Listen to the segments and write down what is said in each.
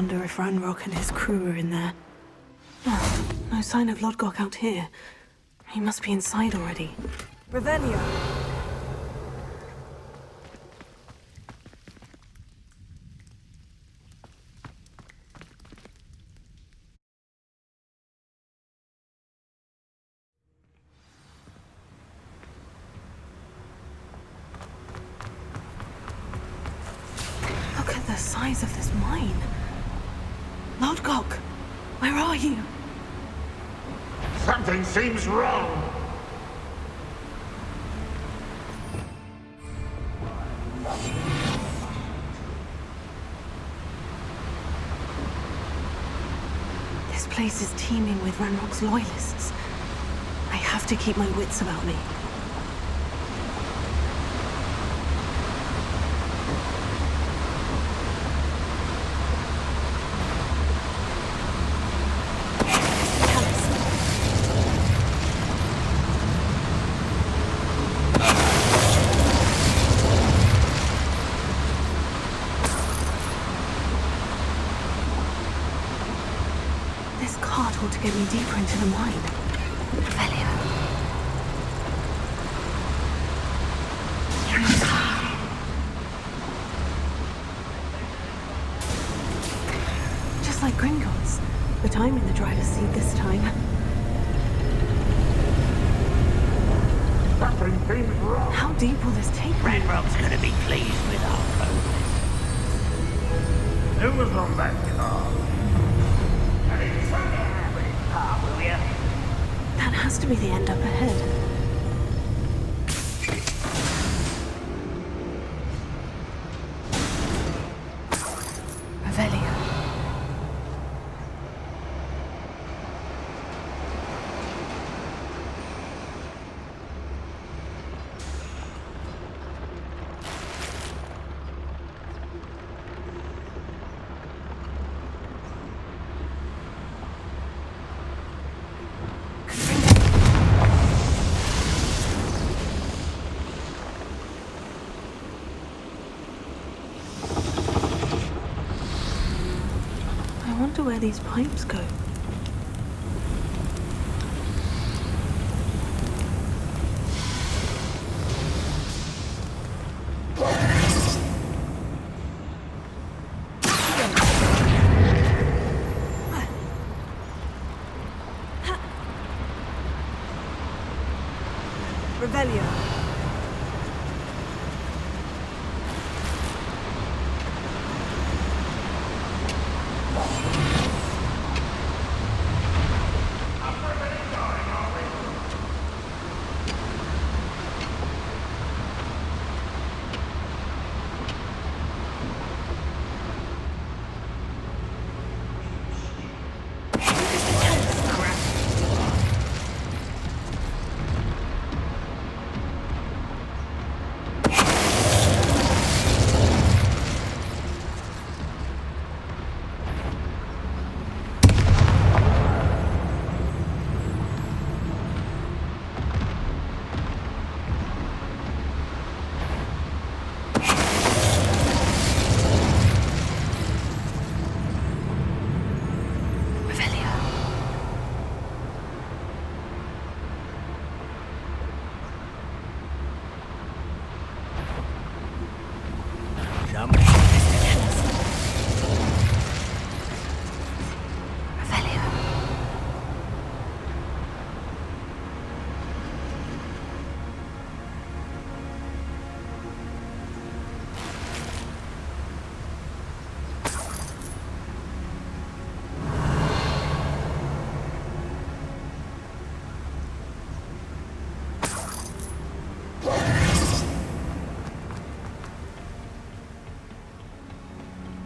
wonder if Ranrock and his crew are in there. Oh, no sign of Lodgok out here. He must be inside already. Revelio! Look at the size of this mine. Lodgok, where are you? Something seems wrong. This place is teeming with Ranrock's loyalists. I have to keep my wits about me. To get me deeper into the mine. Revelio. Just like Gringotts, but I'm in the driver's seat this time. Something seems wrong. How deep will this take me? Ranrock's gonna be pleased with our progress. Who was on that car? That has to be the end up ahead. Revelio. I wonder where these pipes go. Revelio!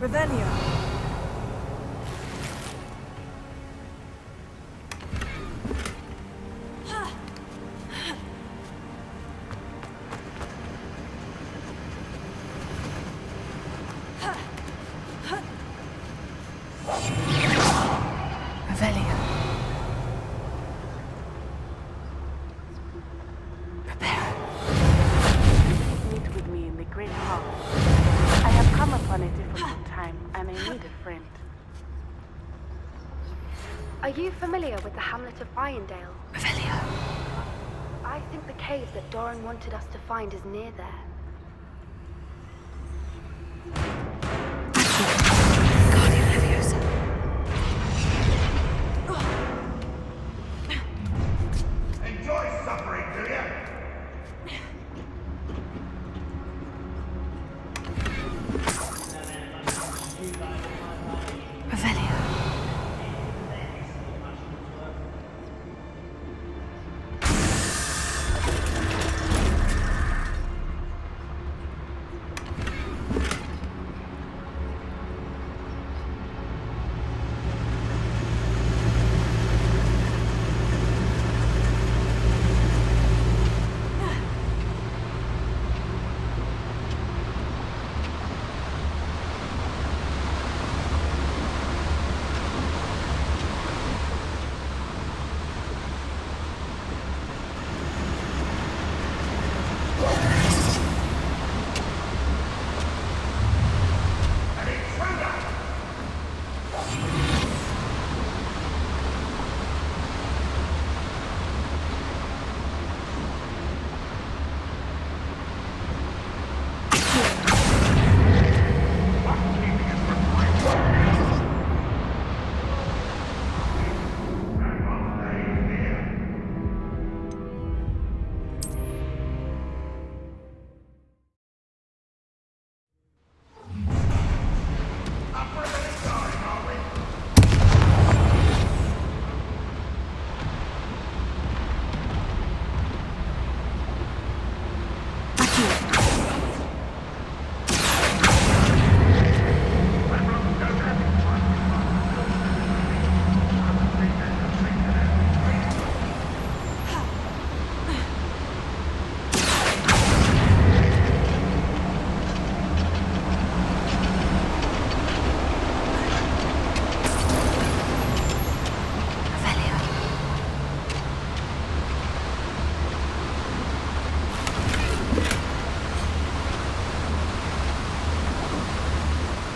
Revelio! Revelio. Prepare. Meet with me in the Great Hall. I have come upon a difficult time, and I need a friend. Are you familiar with the hamlet of Irondale? Revelio. I think the cave that Doran wanted us to find is near there. Guardian Leviosa. Enjoy suffering, do you? Revelio.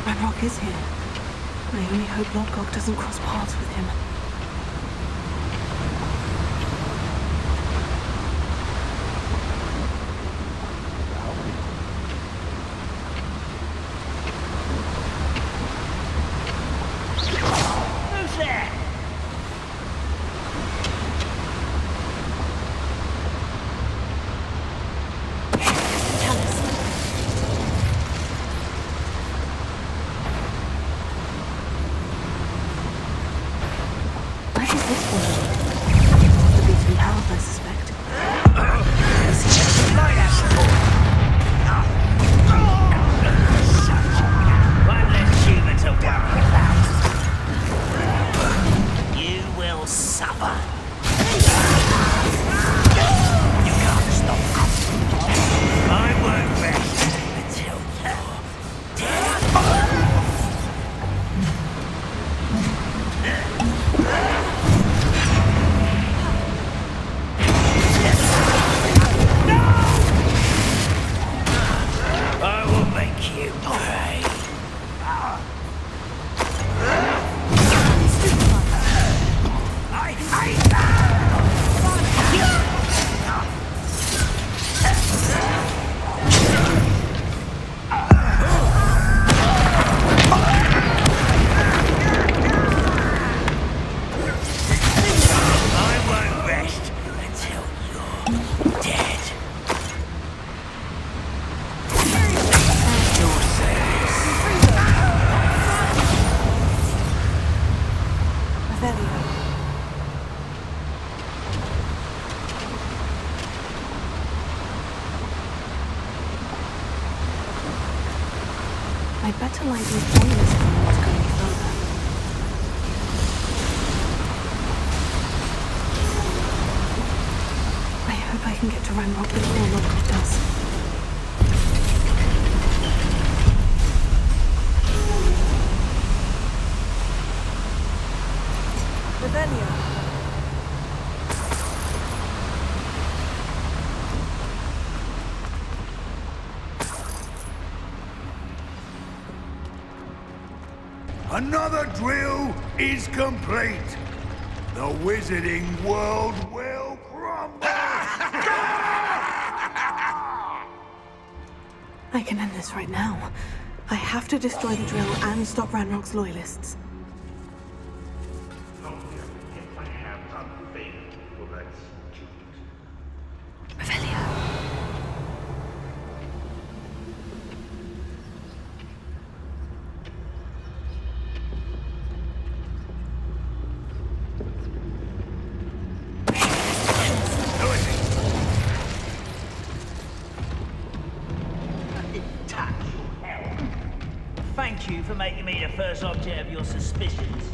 Ranrock is here. I only hope Lodgok doesn't cross paths with him. Who's there? Where is this one? Possibly from House, I suspect. One less human to worry about. You will suffer. You can't stop us. I won't rest until you're dead. I will make you pay. I hate I won't rest until you're dead. Your service. Revelio. I'd better light these boilers if I want to go any further. I hope I can get to Ranrock before Lodgok does. Revelio. Another drill is complete. The wizarding world will crumble! I can end this right now. I have to destroy the drill and stop Ranrock's loyalists. Don't get my hands on fate for that student. Revelio. Thank you for making me the first object of your suspicions.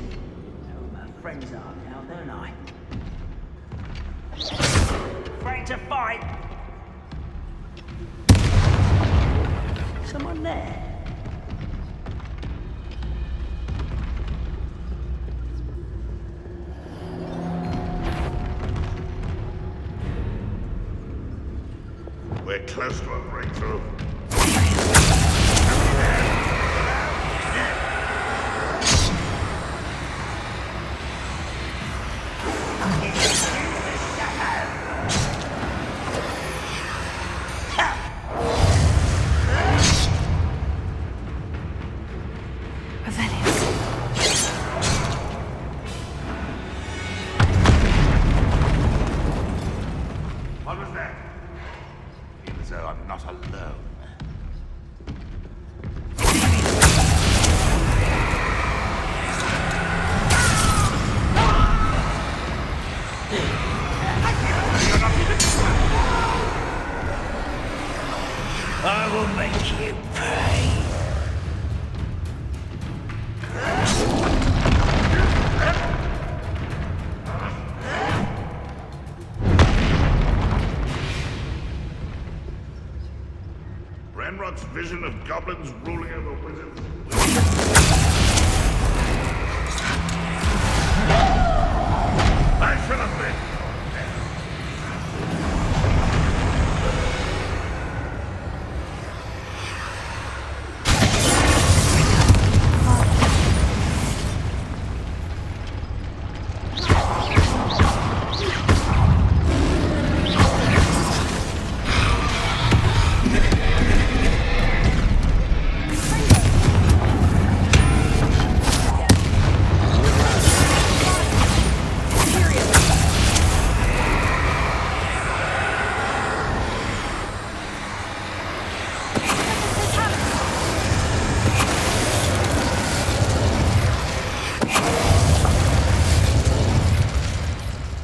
My friends are now, don't I? Afraid to fight? Someone there? We're close to a breakthrough. What was that? Feel as though I'm not alone. I will make you pay. Ranrock's vision of goblins ruling over wizards. I should have been.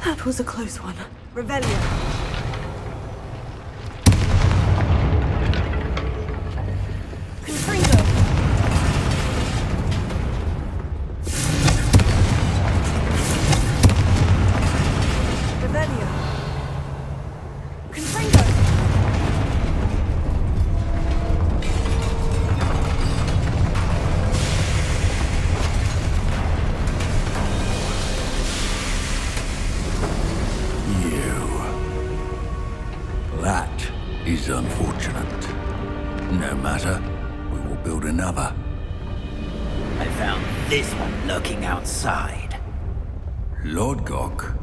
That was a close one. Revelio. Confringo. Revelio. Confringo. That is unfortunate. No matter, we will build another. I found this one lurking outside. Lodgok.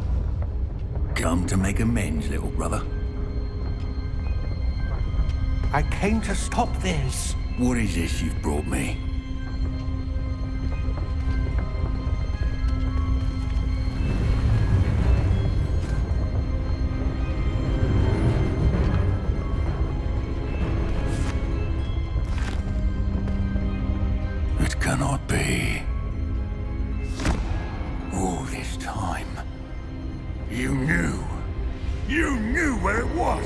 Come to make amends, little brother. I came to stop this. What is this you've brought me? It cannot be. All this time, you knew. You knew where it was.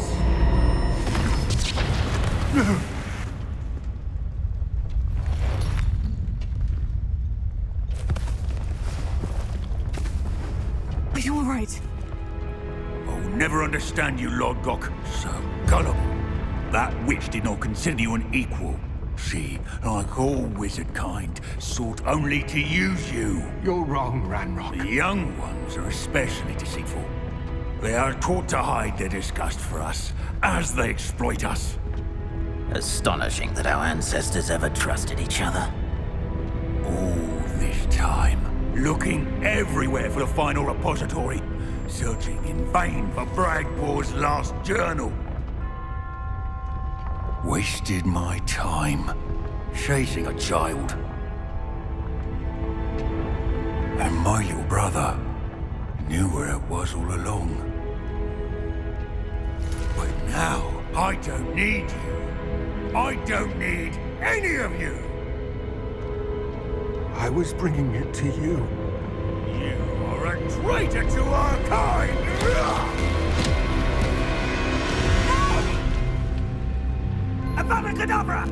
Are you all right? I'll never understand you, Lodgok. So gullible. That witch did not consider you an equal. She, like all wizard kind, sought only to use you. You're wrong, Ranrock. The young ones are especially deceitful. They are taught to hide their disgust for us, as they exploit us. Astonishing that our ancestors ever trusted each other. All this time, looking everywhere for the final repository, searching in vain for Bragbor's last journal. Wasted my time chasing a child. And my little brother knew where it was all along. But now, I don't need you. I don't need any of you. I was bringing it to you. You are a traitor to our kind! Avada Kedavra!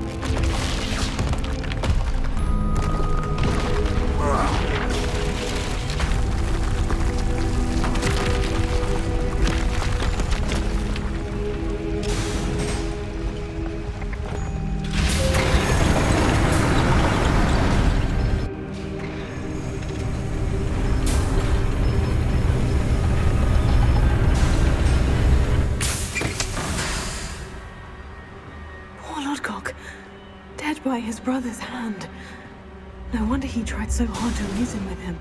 Poor Lodgok, dead by his brother's hand. No wonder he tried so hard to reason with him.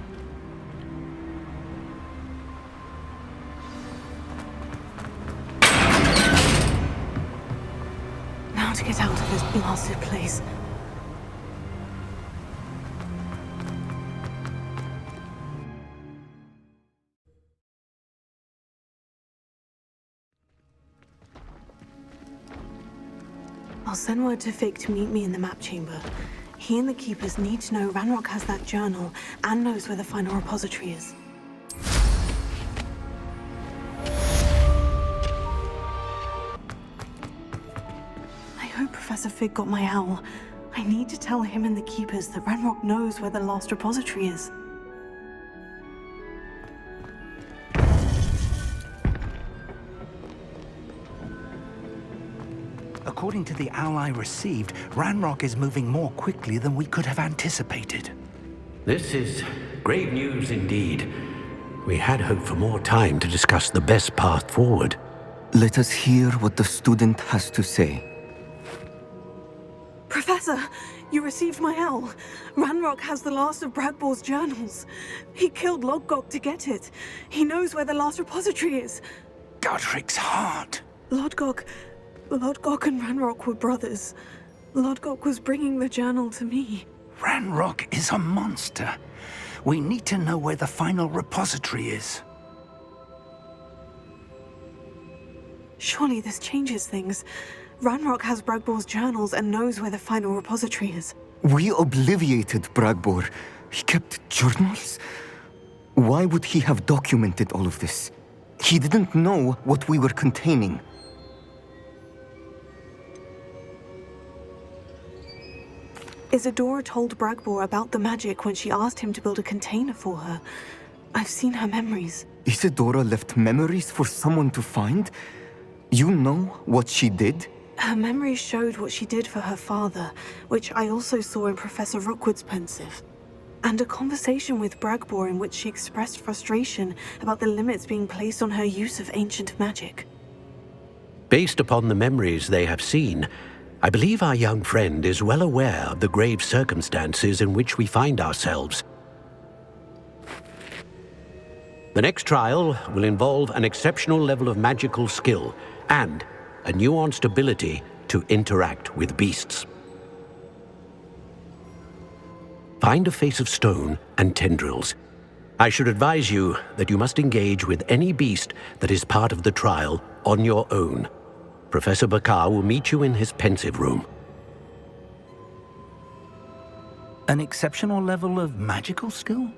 Now to get out of this blasted place. I'll send word to Vic to meet me in the map chamber. He and the Keepers need to know Ranrock has that journal and knows where the final repository is. I hope Professor Fig got my owl. I need to tell him and the Keepers that Ranrock knows where the last repository is. According to the owl I received, Ranrock is moving more quickly than we could have anticipated. This is grave news indeed. We had hoped for more time to discuss the best path forward. Let us hear what the student has to say. Professor, you received my owl. Ranrock has the last of Bragbor's journals. He killed Lodgok to get it. He knows where the last repository is. Godric's heart. Lodgok and Ranrock were brothers. Lodgok was bringing the journal to me. Ranrock is a monster. We need to know where the final repository is. Surely this changes things. Ranrock has Bragbor's journals and knows where the final repository is. We obliviated Bragbor. He kept journals? Why would he have documented all of this? He didn't know what we were containing. Isadora told Bragbor about the magic when she asked him to build a container for her. I've seen her memories. Isadora left memories for someone to find? You know what she did? Her memories showed what she did for her father, which I also saw in Professor Rookwood's pensive. And a conversation with Bragbor in which she expressed frustration about the limits being placed on her use of ancient magic. Based upon the memories they have seen, I believe our young friend is well aware of the grave circumstances in which we find ourselves. The next trial will involve an exceptional level of magical skill and a nuanced ability to interact with beasts. Find a face of stone and tendrils. I should advise you that you must engage with any beast that is part of the trial on your own. Professor Bakar will meet you in his pensive room. An exceptional level of magical skill?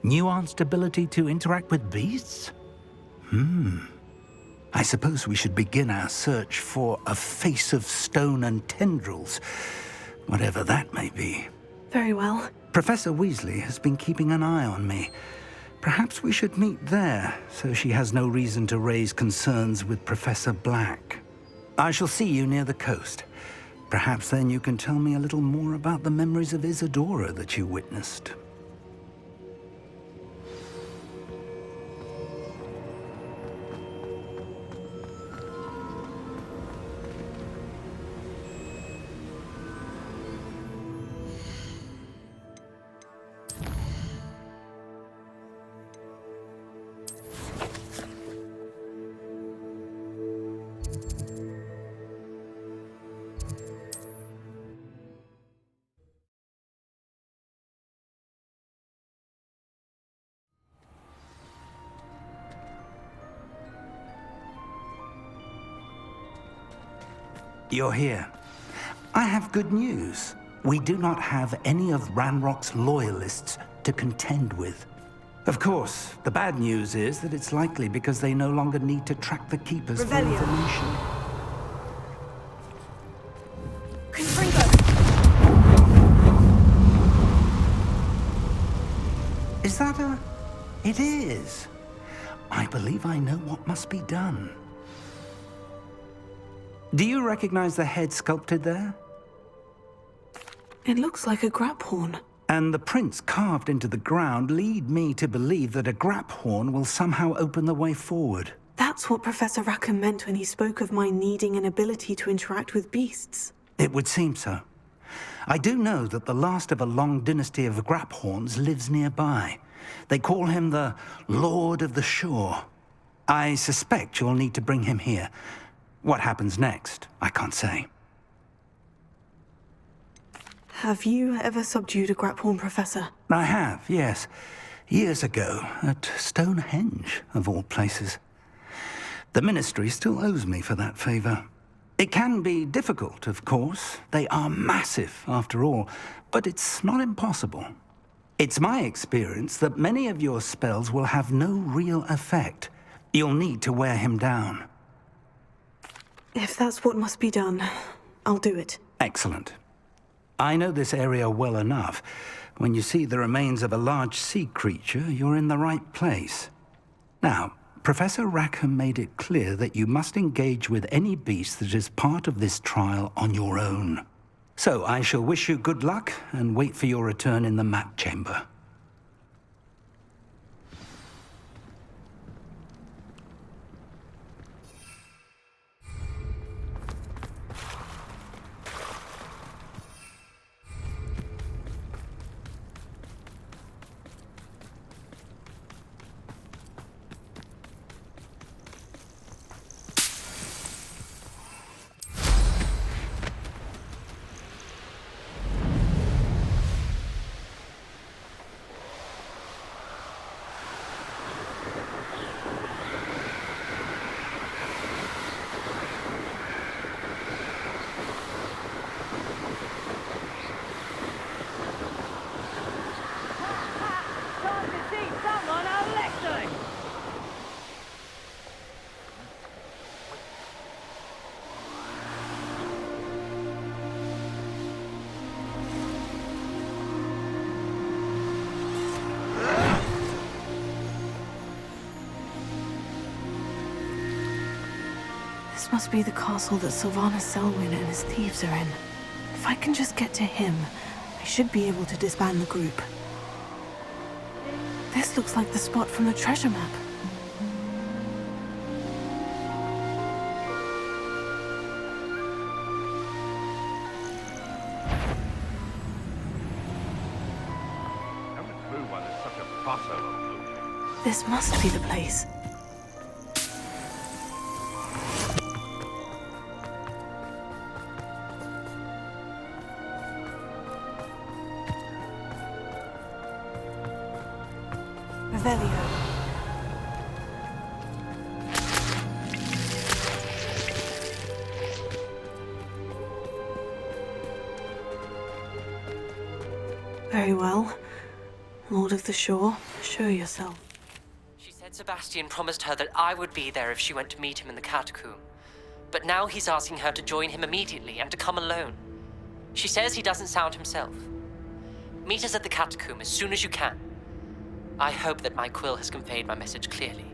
Nuanced ability to interact with beasts? I suppose we should begin our search for a face of stone and tendrils, whatever that may be. Very well. Professor Weasley has been keeping an eye on me. Perhaps we should meet there, so she has no reason to raise concerns with Professor Black. I shall see you near the coast. Perhaps then you can tell me a little more about the memories of Isadora that you witnessed. you're here. I have good news. We do not have any of Ranrock's loyalists to contend with. Of course, the bad news is that it's likely because they no longer need to track the Keepers for information. Is that a... It is. I believe I know what must be done. Do you recognize the head sculpted there? It looks like a grap horn. And the prints carved into the ground lead me to believe that a grap horn will somehow open the way forward. That's what Professor Rackham meant when he spoke of my needing an ability to interact with beasts. It would seem so. I do know that the last of a long dynasty of grap horns lives nearby. They call him the Lord of the Shore. I suspect you'll need to bring him here. What happens next, I can't say. Have you ever subdued a grap horn, Professor? I have, yes. Years ago, at Stonehenge, of all places. The Ministry still owes me for that favor. It can be difficult, of course. They are massive, after all, but it's not impossible. It's my experience that many of your spells will have no real effect. You'll need to wear him down. If that's what must be done, I'll do it. Excellent. I know this area well enough. When you see the remains of a large sea creature, you're in the right place. Now, Professor Rackham made it clear that you must engage with any beast that is part of this trial on your own. So I shall wish you good luck and wait for your return in the map chamber. This must be the castle that Sylvanus Selwyn and his thieves are in. If I can just get to him, I should be able to disband the group. This looks like the spot from the treasure map. This must be the place. Revelio. Very well. Lord of the Shore, show yourself. She said Sebastian promised her that I would be there if she went to meet him in the catacomb. But now he's asking her to join him immediately and to come alone. She says he doesn't sound himself. Meet us at the catacomb as soon as you can. I hope that my quill has conveyed my message clearly.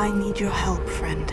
I need your help, friend.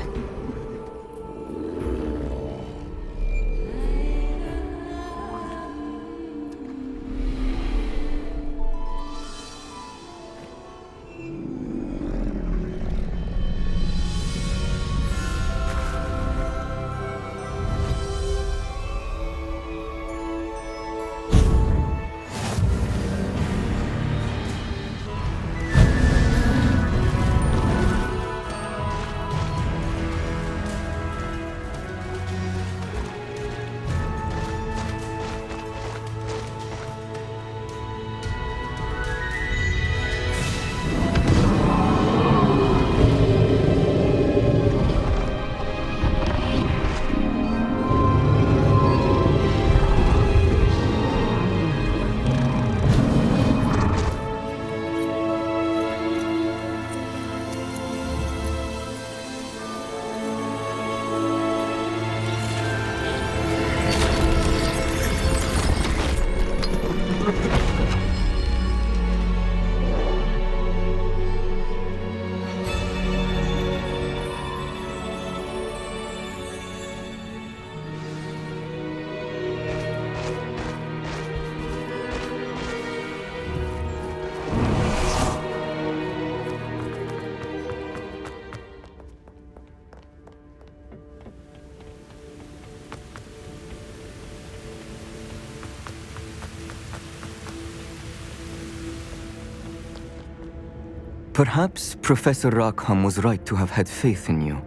Perhaps Professor Rackham was right to have had faith in you.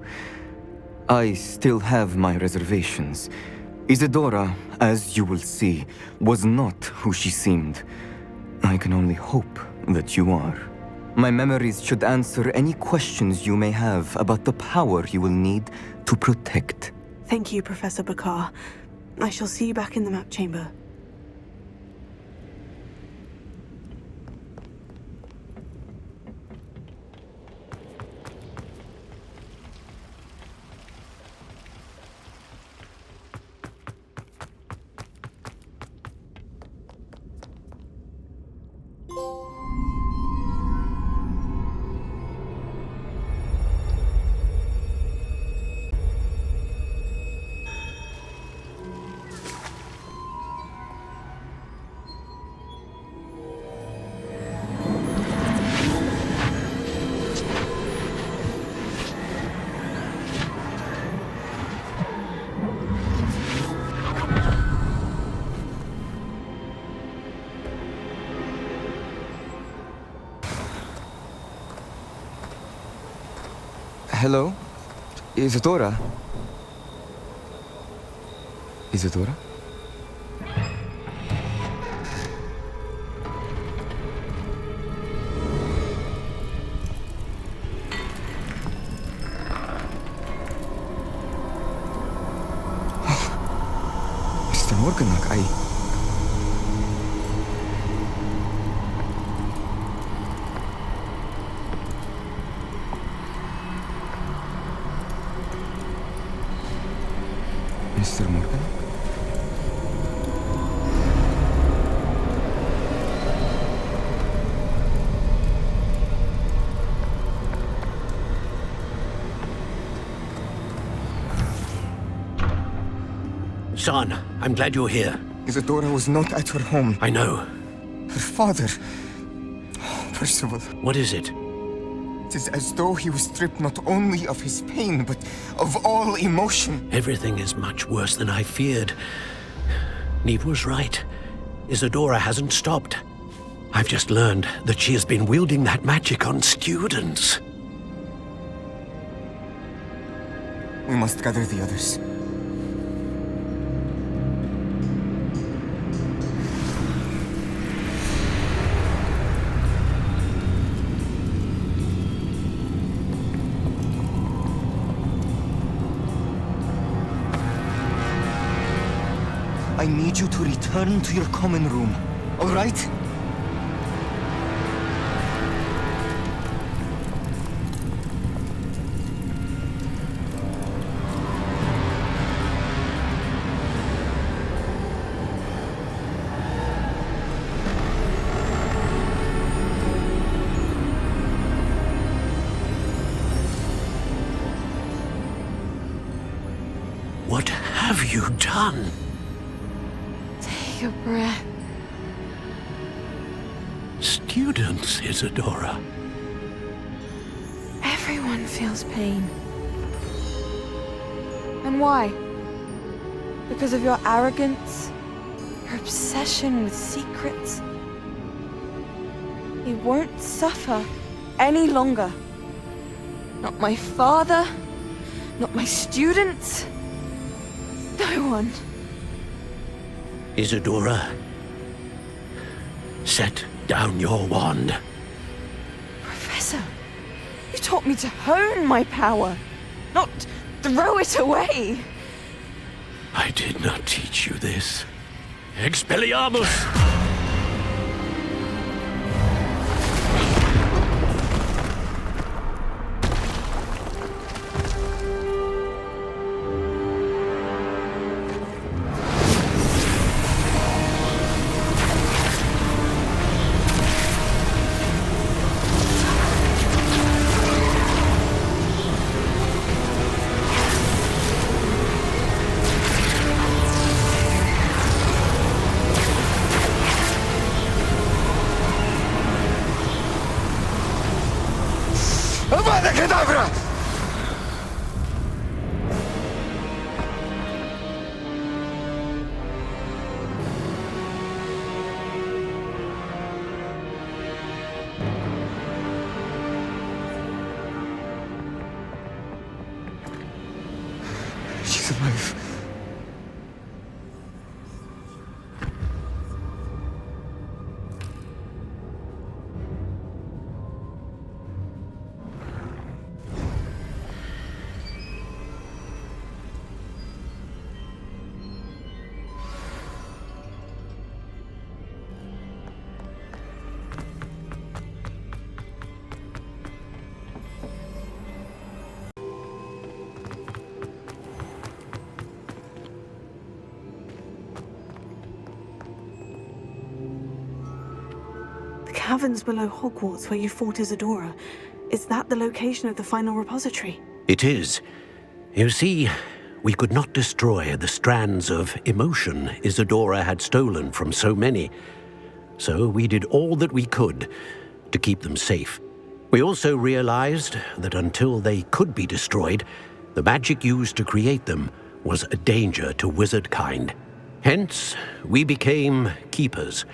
I still have my reservations. Isadora, as you will see, was not who she seemed. I can only hope that you are. My memories should answer any questions you may have about the power you will need to protect. Thank you, Professor Bakar. I shall see you back in the map chamber. Hello? Isadora? Isadora? Mr. Morganach, Mr. Morgan? Son, I'm glad you're here. Isadora was not at her home. I know. Her father... Percival. What is it? It is as though he was stripped not only of his pain, but of all emotion. Everything is much worse than I feared. Neve was right. Isadora hasn't stopped. I've just learned that she has been wielding that magic on students. We must gather the others. I need you to return to your common room, all right? What have you done? Take a breath. Students, Isadora. Everyone feels pain. And why? Because of your arrogance? Your obsession with secrets? He won't suffer any longer. Not my father, not my students, no one. Isadora, set down your wand. Professor, you taught me to hone my power, not throw it away. I did not teach you this. Expelliarmus! Avada Kedavra! caverns below Hogwarts where you fought Isadora. Is that the location of the final repository? It is. You see, we could not destroy the strands of emotion Isadora had stolen from so many. So we did all that we could to keep them safe. We also realized that until they could be destroyed, the magic used to create them was a danger to wizard kind. Hence, we became keepers.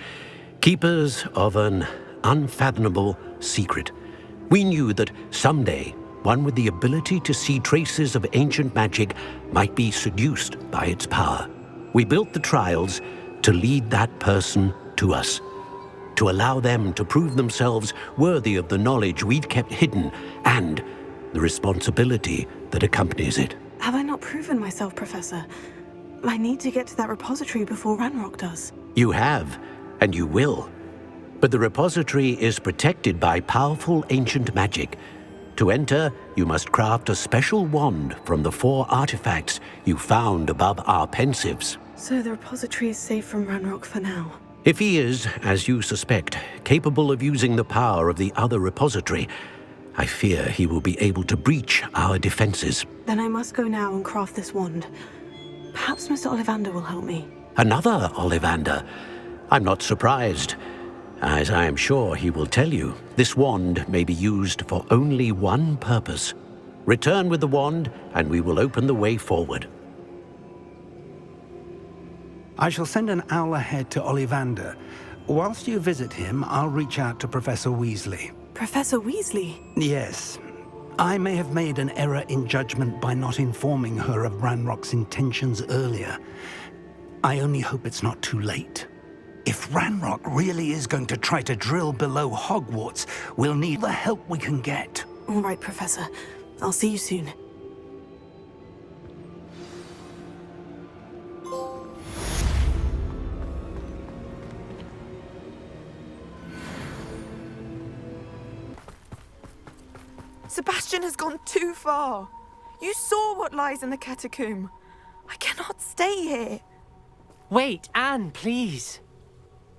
Keepers of an unfathomable secret. We knew that someday, one with the ability to see traces of ancient magic might be seduced by its power. We built the trials to lead that person to us, to allow them to prove themselves worthy of the knowledge we'd kept hidden and the responsibility that accompanies it. Have I not proven myself, Professor? I need to get to that repository before Ranrock does. You have, and you will. But the repository is protected by powerful ancient magic. To enter, you must craft a special wand from the 4 artifacts you found above our pensives. So the repository is safe from Ranrock for now. If he is, as you suspect, capable of using the power of the other repository, I fear he will be able to breach our defenses. Then I must go now and craft this wand. Perhaps Mr. Ollivander will help me. Another Ollivander? I'm not surprised. As I am sure he will tell you, this wand may be used for only one purpose. Return with the wand, and we will open the way forward. I shall send an owl ahead to Ollivander. Whilst you visit him, I'll reach out to Professor Weasley. Professor Weasley? Yes. I may have made an error in judgment by not informing her of Ranrock's intentions earlier. I only hope it's not too late. If Ranrock really is going to try to drill below Hogwarts, we'll need the help we can get. All right, Professor. I'll see you soon. Sebastian has gone too far. You saw what lies in the catacomb. I cannot stay here. Wait, Anne, please.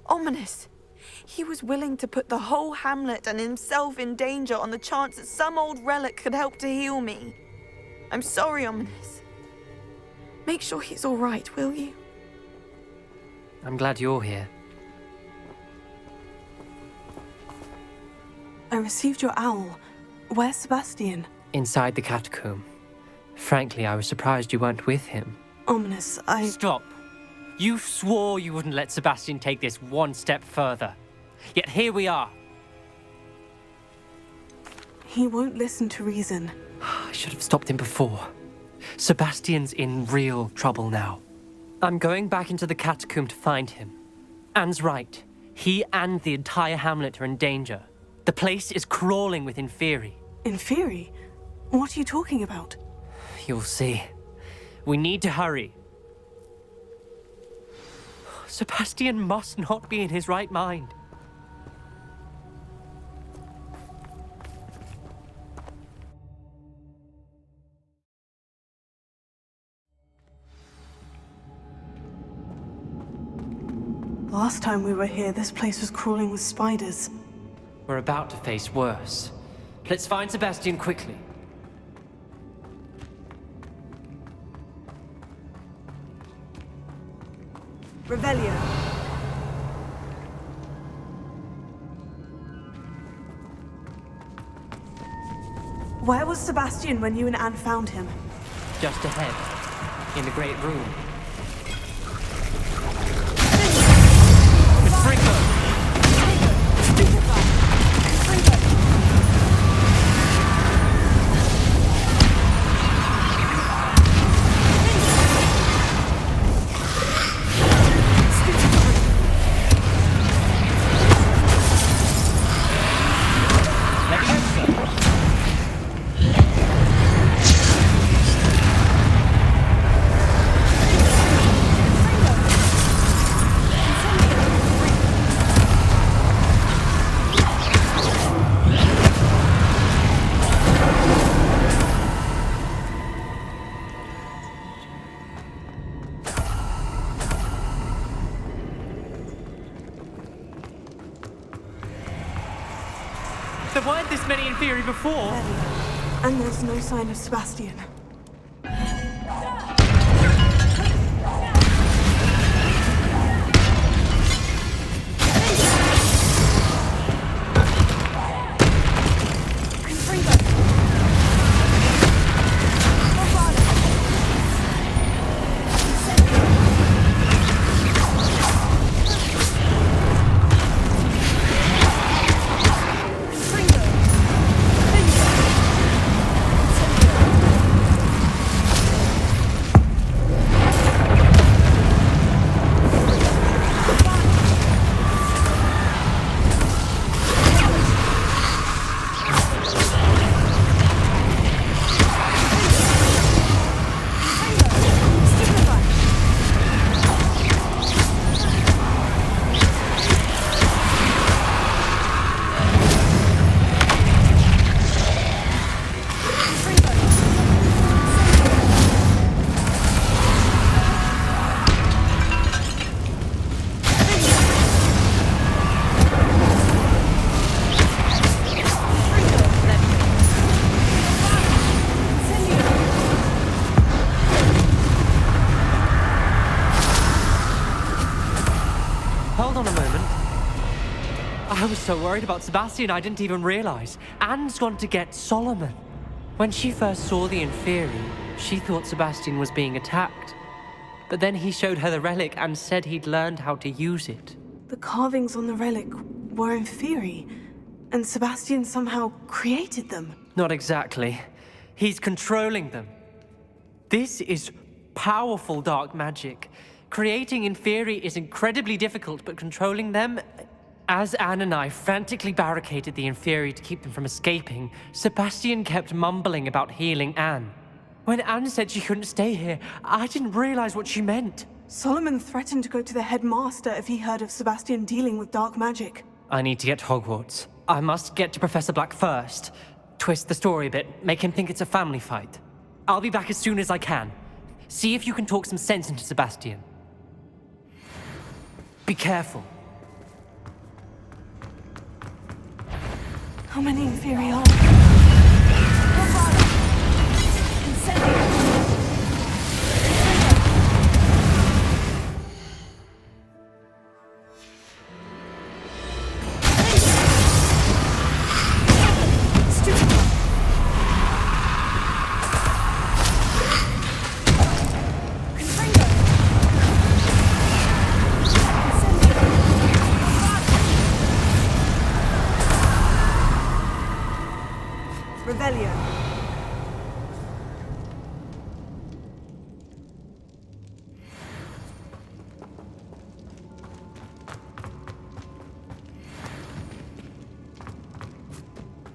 Ominous. He was willing to put the whole hamlet and himself in danger on the chance that some old relic could help to heal me. I'm sorry, Ominous. Make sure he's all right, will you? I'm glad you're here. I received your owl. Where's Sebastian? Inside the catacomb. Frankly, I was surprised you weren't with him. Ominous, Stop. You swore you wouldn't let Sebastian take this one step further. Yet here we are. He won't listen to reason. I should have stopped him before. Sebastian's in real trouble now. I'm going back into the catacomb to find him. Anne's right. He and the entire hamlet are in danger. The place is crawling with Inferi. Inferi? What are you talking about? You'll see. We need to hurry. Sebastian must not be in his right mind. Last time we were here, this place was crawling with spiders. We're about to face worse. Let's find Sebastian quickly. Revelio. Where was Sebastian when you and Anne found him? Just ahead, in the great room. There weren't this many Inferi before. And there's no sign of Sebastian. I was so worried about Sebastian I didn't even realize. Anne's gone to get Solomon. When she first saw the Inferi, she thought Sebastian was being attacked. But then he showed her the relic and said he'd learned how to use it. The carvings on the relic were Inferi, and Sebastian somehow created them. Not exactly. He's controlling them. This is powerful dark magic. Creating Inferi is incredibly difficult, but controlling them... As Anne and I frantically barricaded the Inferi to keep them from escaping, Sebastian kept mumbling about healing Anne. When Anne said she couldn't stay here, I didn't realize what she meant. Solomon threatened to go to the headmaster if he heard of Sebastian dealing with dark magic. I need to get to Hogwarts. I must get to Professor Black first. Twist the story a bit, make him think it's a family fight. I'll be back as soon as I can. See if you can talk some sense into Sebastian. Be careful. How many Inferi are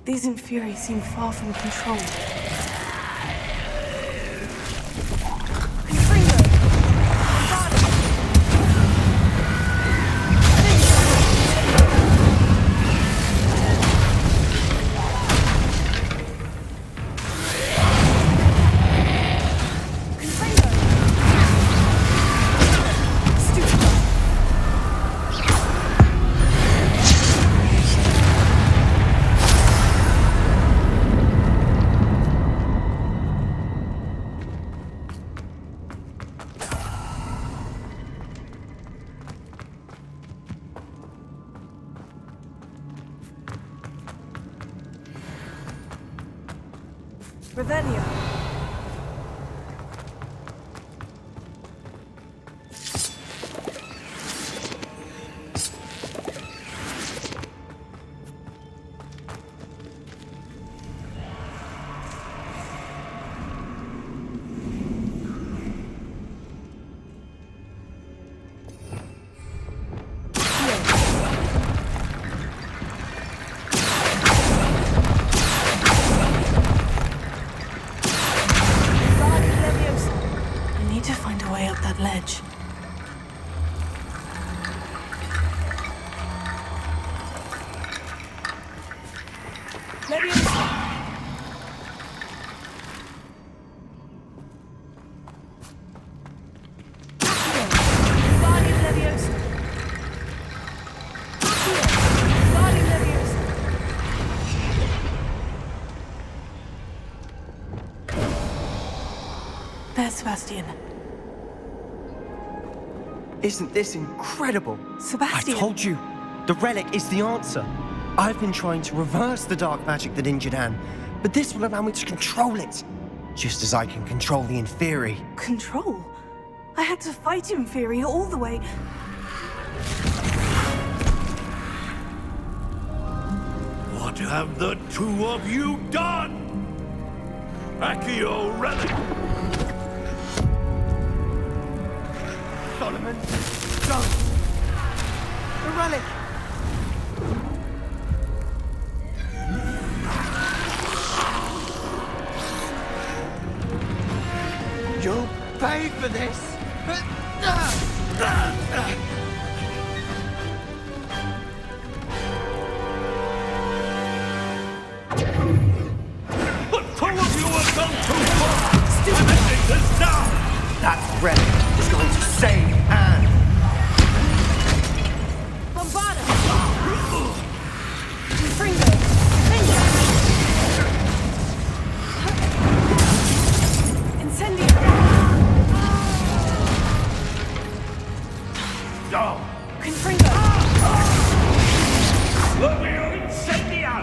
These Inferi seem far from control. Revelio. Ledge. Yes, Sebastian. Isn't this incredible? Sebastian! I told you, the relic is the answer. I've been trying to reverse the dark magic that injured Anne, but this will allow me to control it. Just as I can control the Inferi. Control? I had to fight Inferi all the way. What have the two of you done? Accio Relic! Solomon, don't! The relic! You'll pay for this! But two of you have gone too far! I'm ending this now! That relic is going to save Anne! Bombada! Fringo! Incendio! Go! Confringo! Lovio Incendio!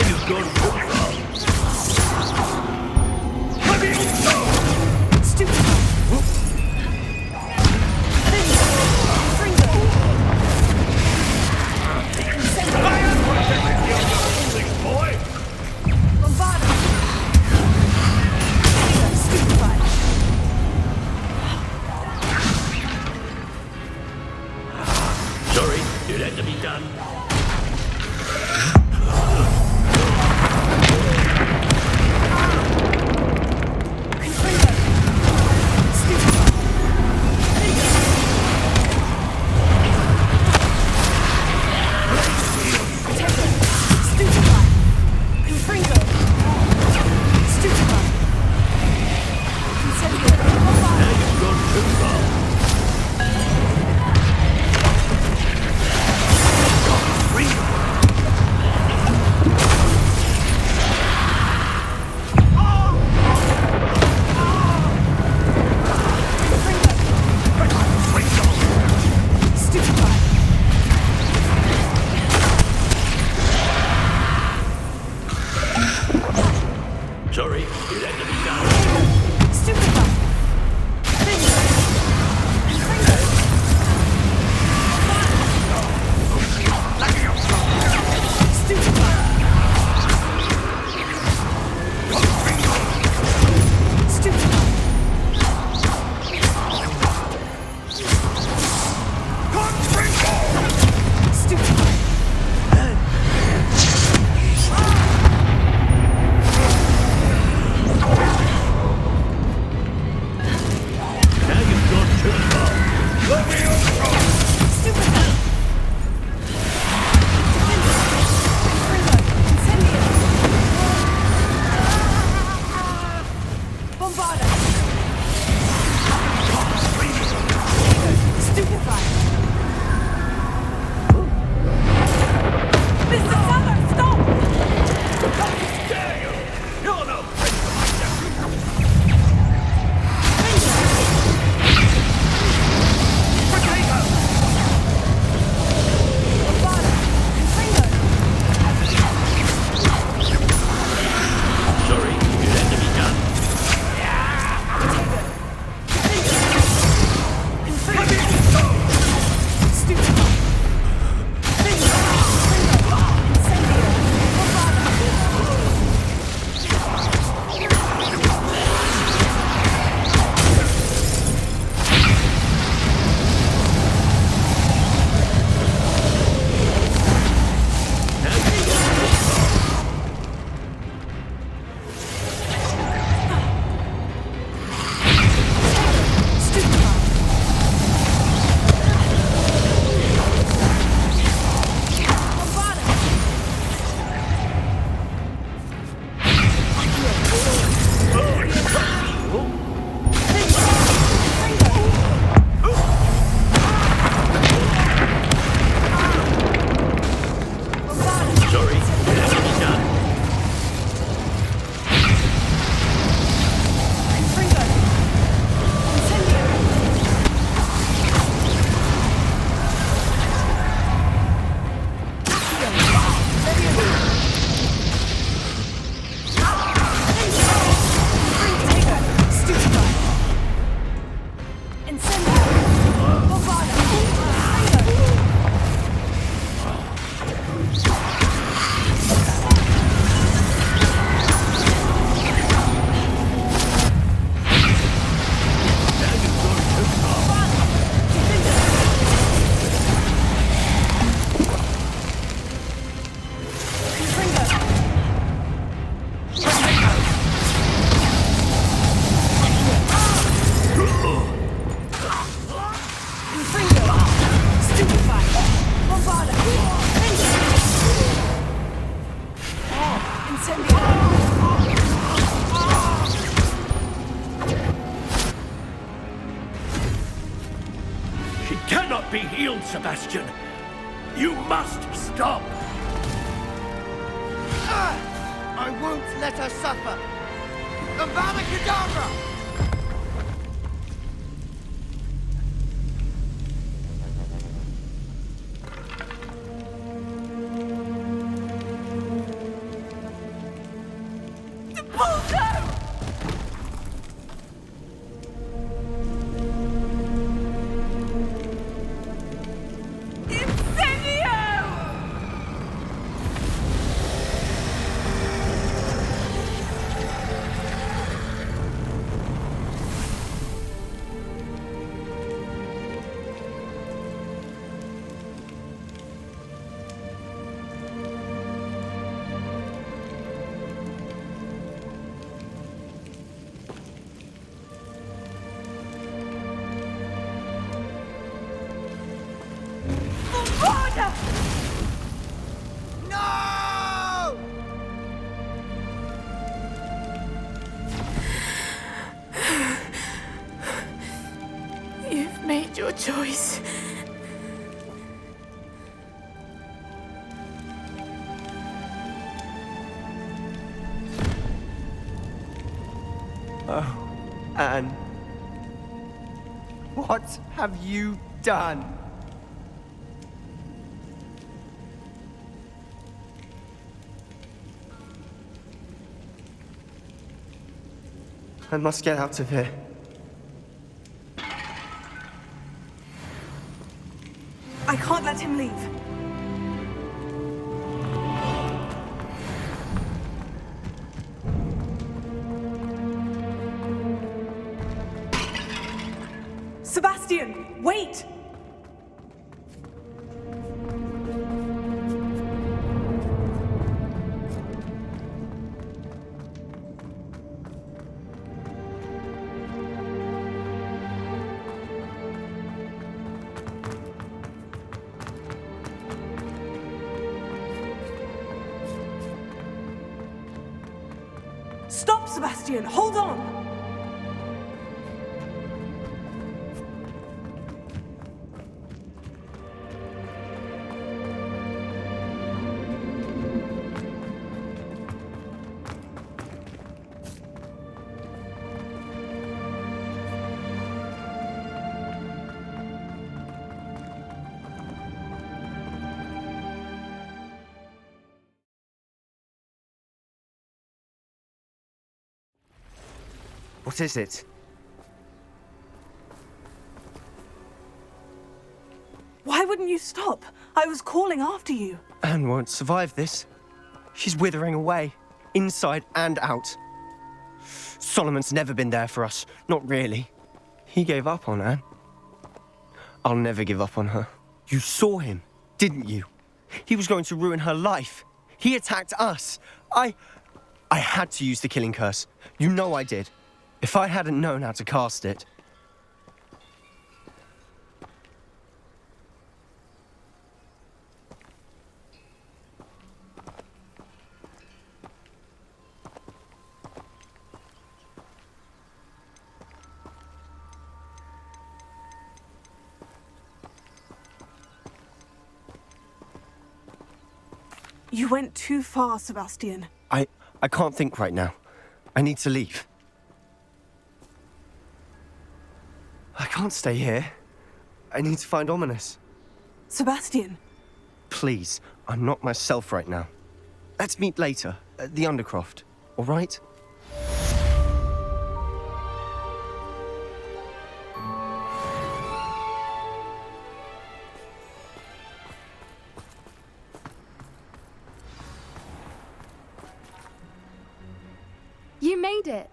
You've gone too far! Levioso! Stupefy! Fringo! Incendio! I am working with you, foolish boy! Bombada! Stupefy! Sorry, it had to be done. Confringo! Stupefy! Protector! Stupefy! Confringo! Stupefy! Incendio! Bombada! Now you've gone too far. Sorry, it had to be done. Stupefy! Now you've gone too far. Levioso! Bombada! Stupefy! Mr. Sutter, stop! How dare you! You're no friend of mine! Potato! Bombada! Confringo! Sorry, it had to be done. must be healed, Sebastian. You must stop. I won't let her suffer. Avada Kedavra! You've made your choice. Oh, Anne. What have you done? I must get out of here. I can't let him leave. Sebastian, wait! Stop, Sebastian! Hold on! What is it? Why wouldn't you stop? I was calling after you. Anne won't survive this. She's withering away, inside and out. Solomon's never been there for us, not really. He gave up on Anne. I'll never give up on her. You saw him, didn't you? He was going to ruin her life. He attacked us. I had to use the killing curse. You know I did. If I hadn't known how to cast it... You went too far, Sebastian. I can't think right now. I need to leave. I can't stay here. I need to find Ominous. Sebastian. Please, I'm not myself right now. Let's meet later, at the Undercroft, all right? You made it.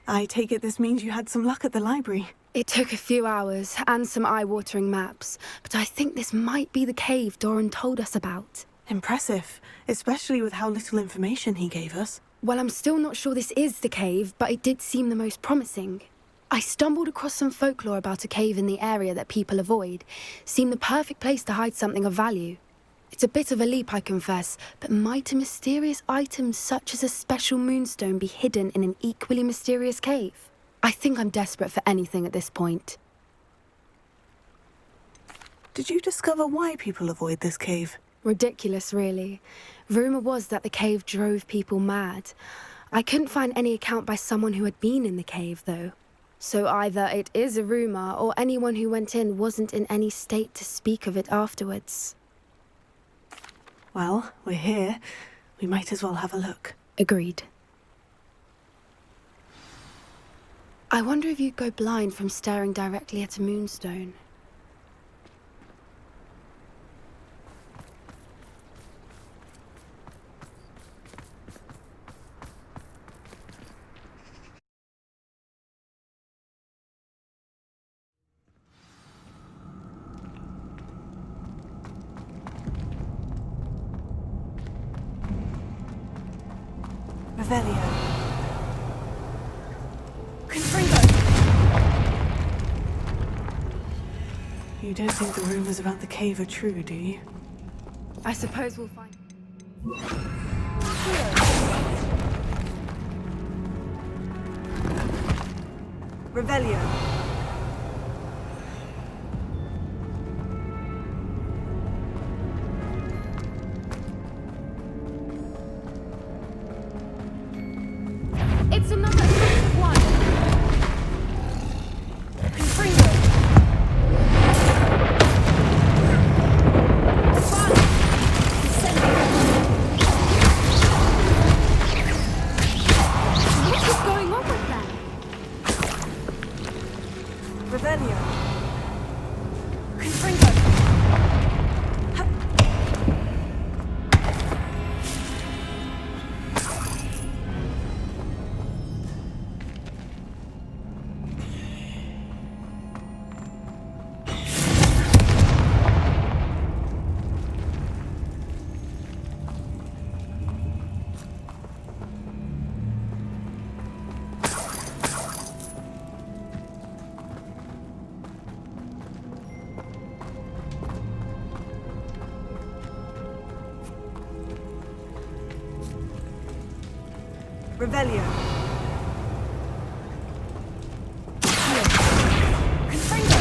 I take it this means you had some luck at the library. It took a few hours and some eye-watering maps, but I think this might be the cave Doran told us about. Impressive, especially with how little information he gave us. Well, I'm still not sure this is the cave, but it did seem the most promising. I stumbled across some folklore about a cave in the area that people avoid. Seemed the perfect place to hide something of value. It's a bit of a leap, I confess, but might a mysterious item such as a special moonstone be hidden in an equally mysterious cave? I think I'm desperate for anything at this point. Did you discover why people avoid this cave? Ridiculous, really. Rumour was that the cave drove people mad. I couldn't find any account by someone who had been in the cave, though. So either it is a rumour, or anyone who went in wasn't in any state to speak of it afterwards. Well, we're here. We might as well have a look. Agreed. I wonder if you'd go blind from staring directly at a moonstone. Revelio. You don't think the rumors about the cave are true, do you? I suppose we'll find... Revelio. It's another massive one! Confringo! What is going on with that? Revelio. Confringo. Revelio. Confringo.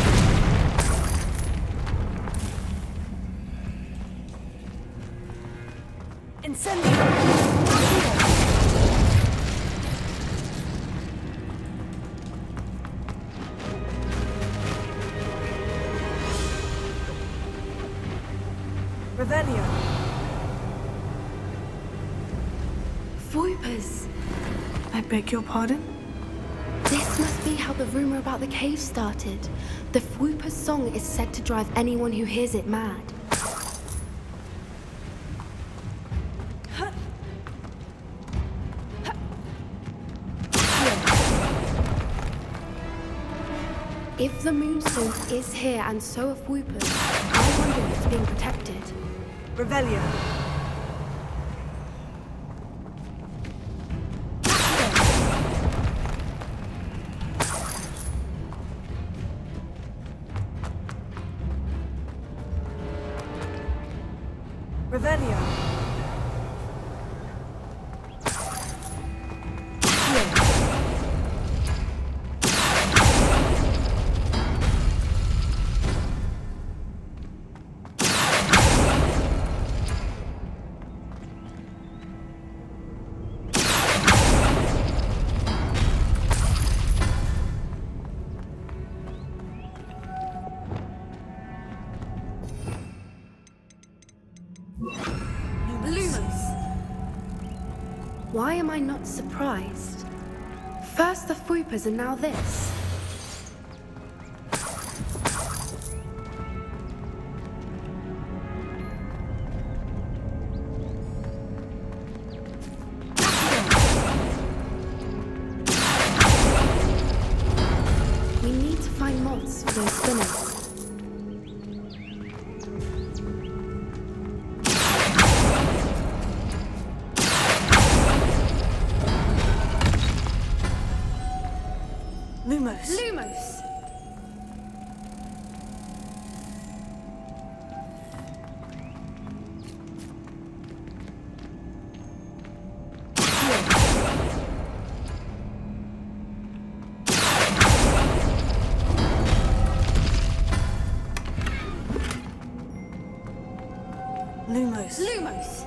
Incendio. Revelio. Voipers. I beg your pardon? This must be how the rumor about the cave started. The Fwooper's song is said to drive anyone who hears it mad. If the moonstone is here and so are Fwoopers, I wonder if it's being protected. Revelio. Revelio. Why am I not surprised? First the Fwoopers and now this. We need to find moths for those spinners. Lumos! Lumos!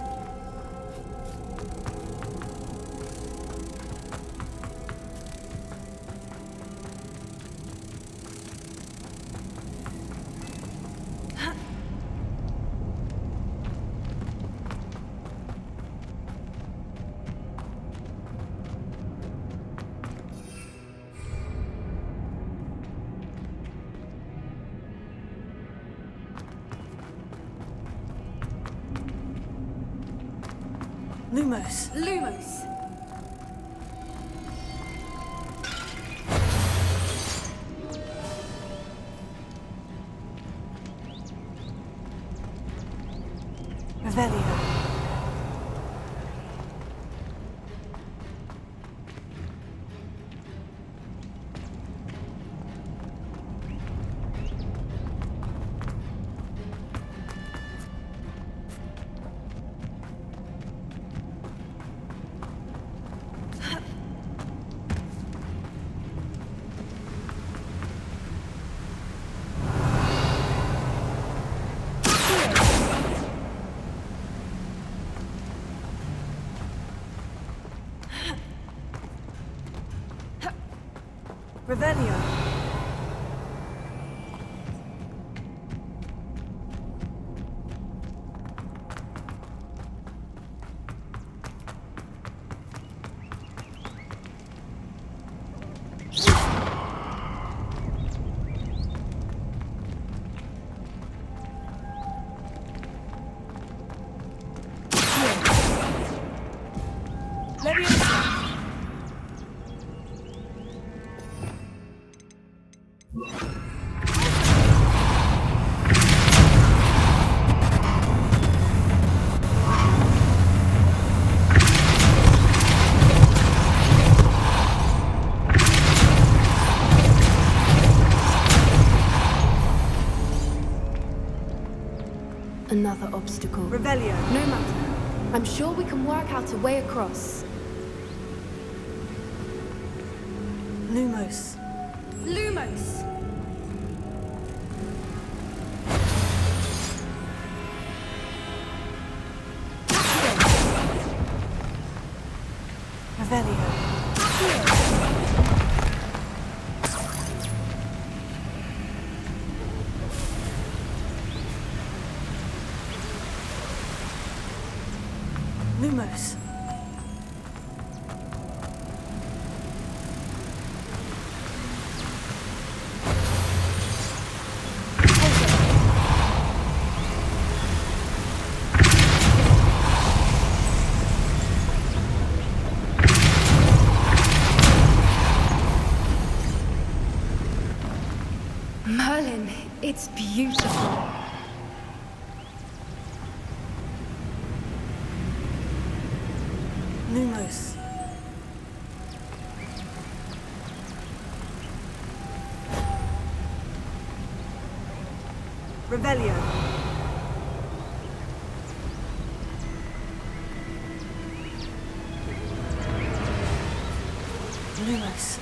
Lumos. Lumos! Revelio. Revelio. Leviosa. Another obstacle. Revelio. No matter. I'm sure we can work out a way across. Lumos. Lumos! Revelio. Lumos. Merlin, it's beautiful. Lumos. Revelio. Lumos.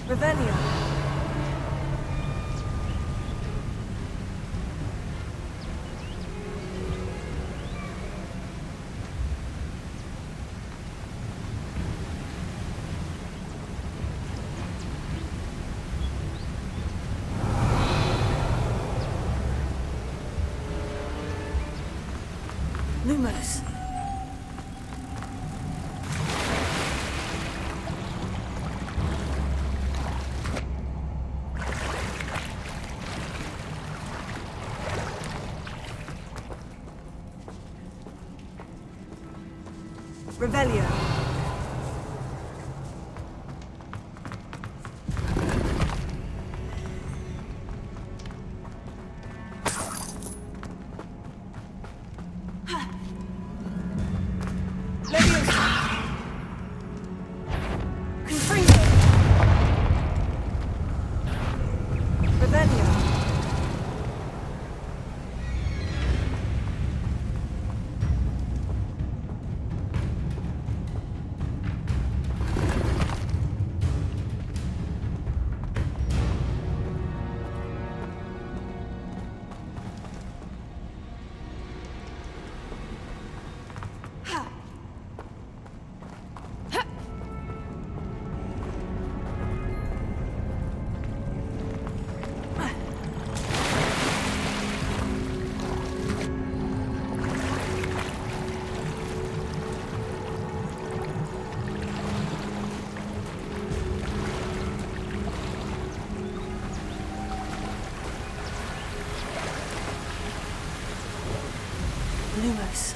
Revelio. Lumos. Revelio. Leviosa. Confringo. Revelio. Lumos.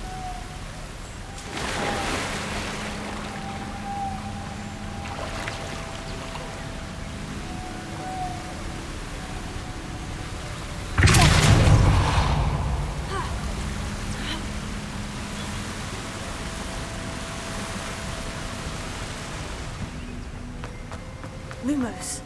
Lumos.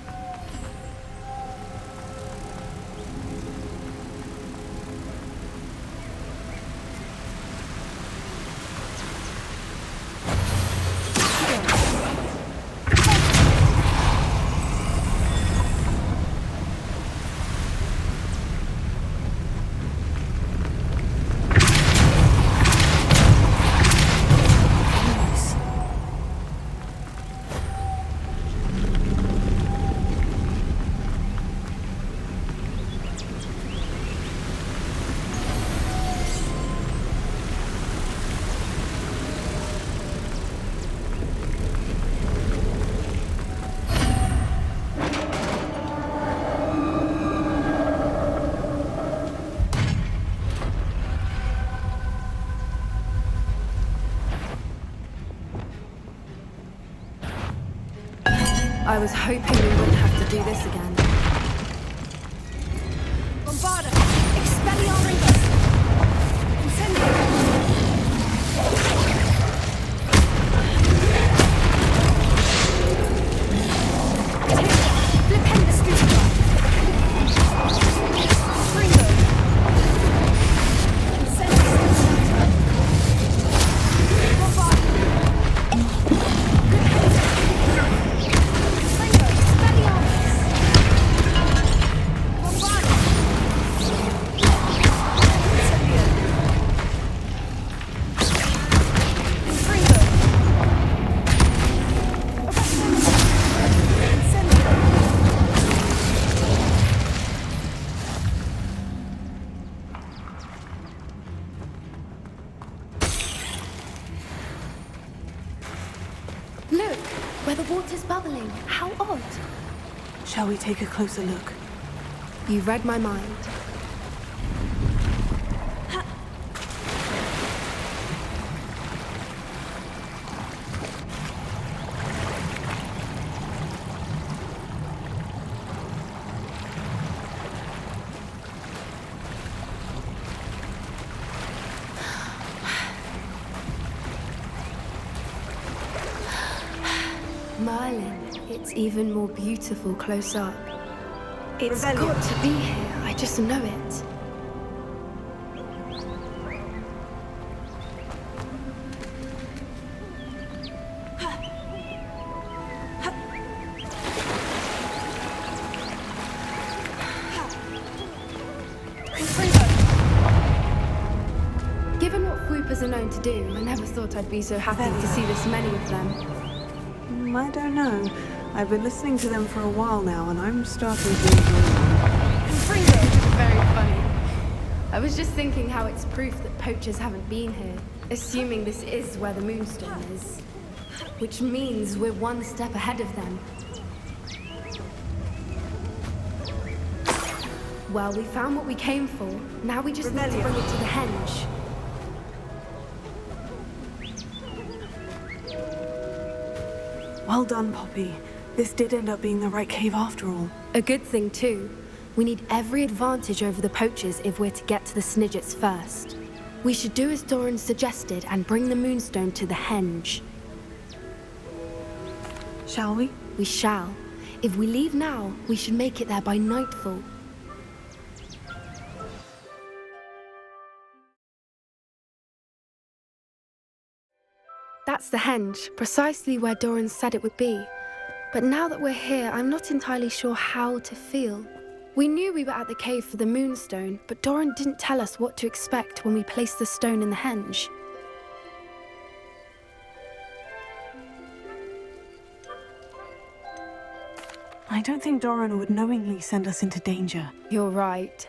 I was hoping we wouldn't have to do this again. Bombarda! Expelliarmus! Incendio! Flipenda Stupa! Fringo! Incendio! Bombarda! Look, where the water's bubbling. How odd. Shall we take a closer look? You read my mind. Merlin, it's even more beautiful close up. It's got to be here, I just know it. Given what Fwoopas are known to do, I never thought I'd be so happy to see this many of them. I don't know. I've been listening to them for a while now, and I'm starting to enjoy them. Very funny. I was just thinking how it's proof that poachers haven't been here, assuming this is where the Moonstone is. Which means we're one step ahead of them. Well, we found what we came for. Now we just need to bring it to the henge. Well done, Poppy. This did end up being the right cave after all. A good thing, too. We need every advantage over the poachers if we're to get to the Snidgets first. We should do as Doran suggested and bring the Moonstone to the henge. Shall we? We shall. If we leave now, we should make it there by nightfall. That's the henge, precisely where Doran said it would be. But now that we're here, I'm not entirely sure how to feel. We knew we were at the cave for the Moonstone, but Doran didn't tell us what to expect when we placed the stone in the henge. I don't think Doran would knowingly send us into danger. You're right.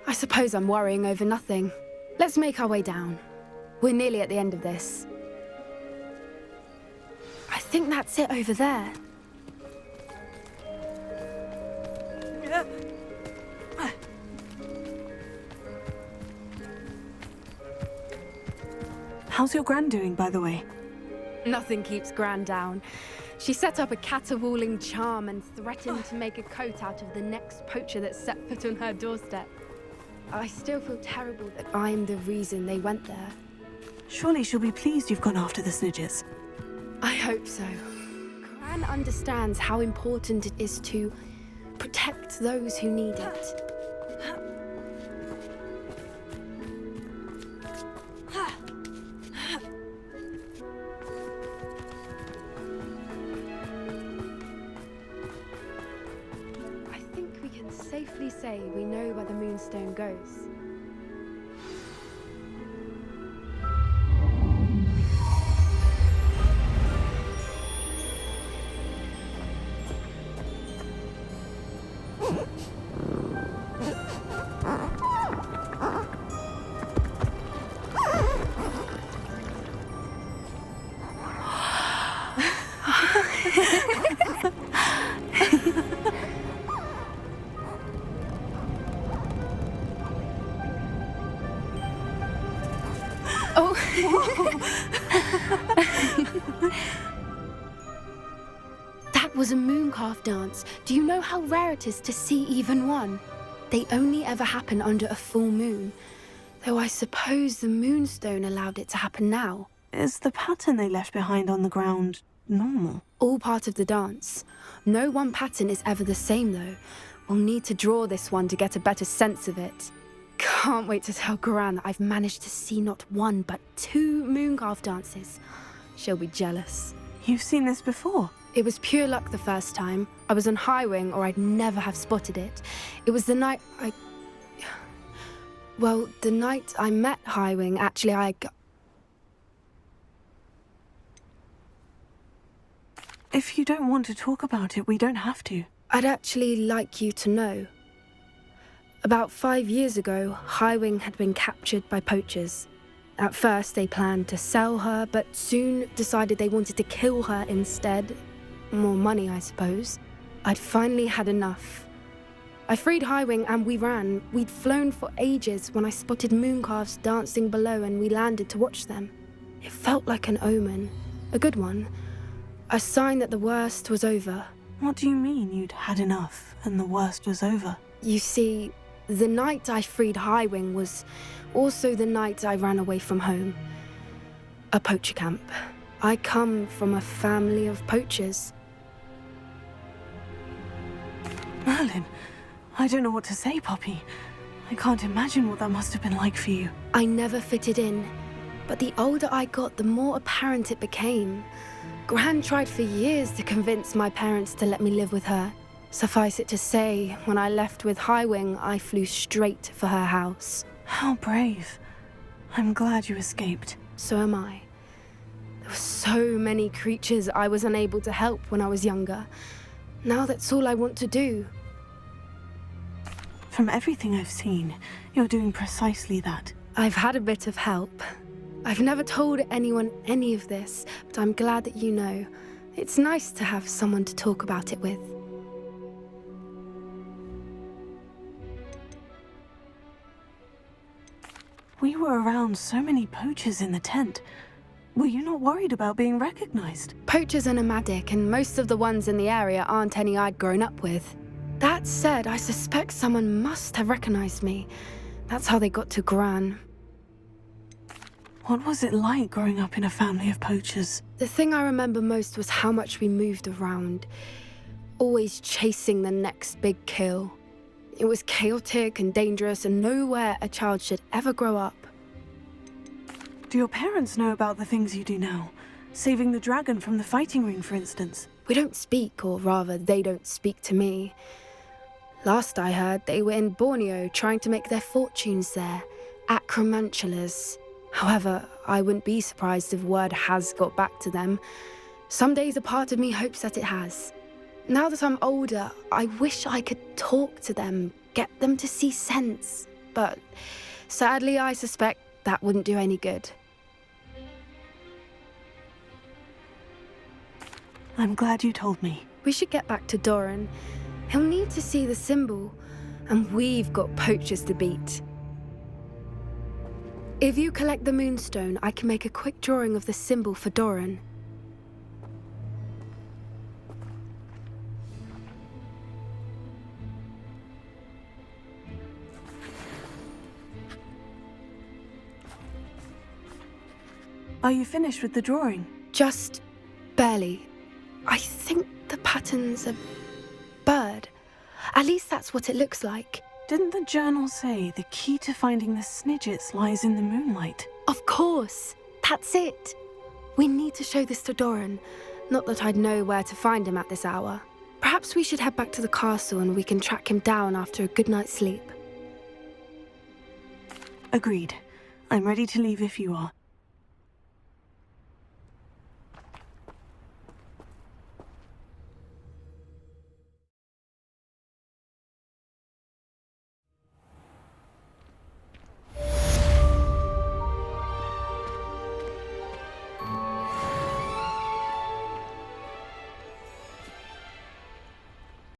I suppose I'm worrying over nothing. Let's make our way down. We're nearly at the end of this. I think that's it over there. How's your gran doing, by the way? Nothing keeps Gran down. She set up a caterwauling charm and threatened to make a coat out of the next poacher that set foot on her doorstep. I still feel terrible that I'm the reason they went there. Surely she'll be pleased you've gone after the Snidges. I hope so. Gran understands how important it is to protect those who need it. I think we can safely say we know where the Moonstone goes. That was a mooncalf dance. Do you know how rare it is to see even one? They only ever happen under a full moon. Though I suppose the Moonstone allowed it to happen now. Is the pattern they left behind on the ground normal? All part of the dance. No one pattern is ever the same, though. We'll need to draw this one to get a better sense of it. Can't wait to tell Gran that I've managed to see not one, but 2 mooncalf dances. She'll be jealous. You've seen this before? It was pure luck the first time. I was on Highwing, or I'd never have spotted it. It was the night Well, the night I met Highwing, actually, If you don't want to talk about it, we don't have to. I'd actually like you to know. About 5 years ago, Highwing had been captured by poachers. At first, they planned to sell her, but soon decided they wanted to kill her instead. More money, I suppose. I'd finally had enough. I freed Highwing and we ran. We'd flown for ages when I spotted mooncalves dancing below and we landed to watch them. It felt like an omen. A good one. A sign that the worst was over. What do you mean you'd had enough and the worst was over? You see, the night I freed Highwing was also the night I ran away from home. A poacher camp. I come from a family of poachers. Merlin, I don't know what to say, Poppy. I can't imagine what that must have been like for you. I never fitted in, but the older I got, the more apparent it became. Gran tried for years to convince my parents to let me live with her. Suffice it to say, when I left with Highwing, I flew straight for her house. How brave. I'm glad you escaped. So am I. There were so many creatures I was unable to help when I was younger. Now that's all I want to do. From everything I've seen, you're doing precisely that. I've had a bit of help. I've never told anyone any of this, but I'm glad that you know. It's nice to have someone to talk about it with. We were around so many poachers in the tent. Were you not worried about being recognized? Poachers are nomadic, and most of the ones in the area aren't any I'd grown up with. That said, I suspect someone must have recognized me. That's how they got to Gran. What was it like growing up in a family of poachers? The thing I remember most was how much we moved around, always chasing the next big kill. It was chaotic and dangerous, and nowhere a child should ever grow up. Do your parents know about the things you do now? Saving the dragon from the fighting ring, for instance? We don't speak, or rather, they don't speak to me. Last I heard, they were in Borneo trying to make their fortunes there, acromantulas. However, I wouldn't be surprised if word has got back to them. Some days a part of me hopes that it has. Now that I'm older, I wish I could talk to them, get them to see sense. But sadly, I suspect that wouldn't do any good. I'm glad you told me. We should get back to Doran. He'll need to see the symbol, and we've got poachers to beat. If you collect the moonstone, I can make a quick drawing of the symbol for Doran. Are you finished with the drawing? Just barely. I think the pattern's a bird. At least that's what it looks like. Didn't the journal say the key to finding the Snidgets lies in the moonlight? Of course. That's it. We need to show this to Doran. Not that I'd know where to find him at this hour. Perhaps we should head back to the castle and we can track him down after a good night's sleep. Agreed. I'm ready to leave if you are.